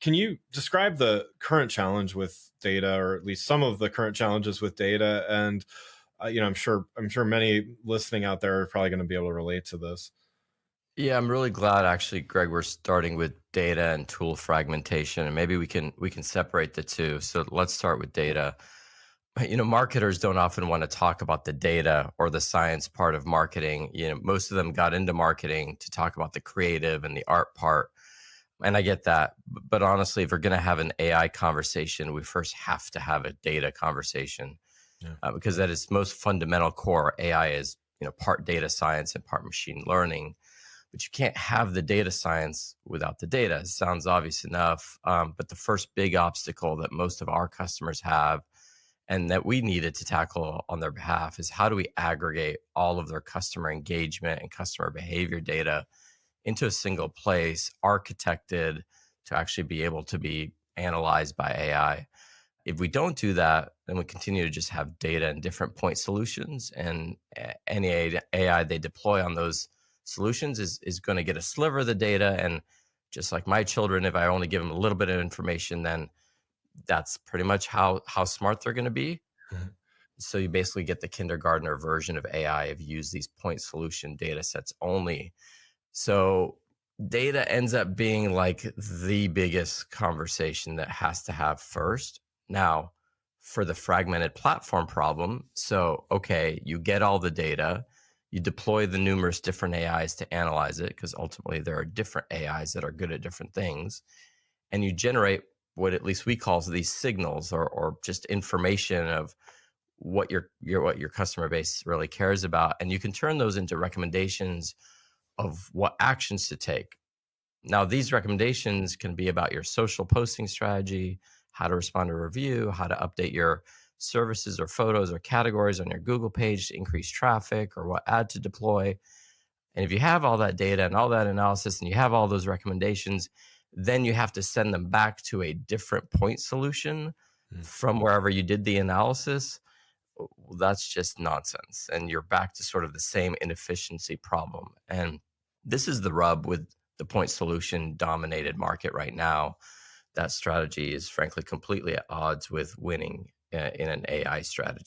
Can you describe the current challenge with data, or at least some of the current challenges with data? And I'm sure many listening out there are probably going to be able to relate to this. Yeah, I'm really glad actually, Greg, we're starting with data and tool fragmentation, and maybe we can separate the two. So let's start with data. Marketers don't often want to talk about the data or the science part of marketing. Most of them got into marketing to talk about the creative and the art part. And I get that. But honestly, if we're going to have an AI conversation, we first have to have a data conversation, Yeah. because at its most fundamental core, AI is, part data science and part machine learning. But you can't have the data science without the data. It sounds obvious enough. But the first big obstacle that most of our customers have and that we needed to tackle on their behalf is, how do we aggregate all of their customer engagement and customer behavior data into a single place, architected to actually be able to be analyzed by AI. If we don't do that, then we continue to just have data and different point solutions, and any AI they deploy on those solutions is going to get a sliver of the data. And just like my children, if I only give them a little bit of information, then that's pretty much how smart they're going to be. So you basically get the kindergartner version of AI if you use these point solution data sets only. So data ends up being like the biggest conversation that has to have first. Now, for the fragmented platform problem, so okay, you get all the data, you deploy the numerous different AIs to analyze it, because ultimately there are different AIs that are good at different things, and you generate what at least we call these signals, or just information of what your customer base really cares about, and you can turn those into recommendations of what actions to take. Now, these recommendations can be about your social posting strategy, how to respond to a review, how to update your services or photos or categories on your Google page to increase traffic, or what ad to deploy. And if you have all that data and all that analysis and you have all those recommendations, then you have to send them back to a different point solution Mm. from wherever you did the analysis. Well, that's just nonsense. And you're back to sort of the same inefficiency problem. And this is the rub with the point solution dominated market right now. That strategy is frankly completely at odds with winning in an AI strategy.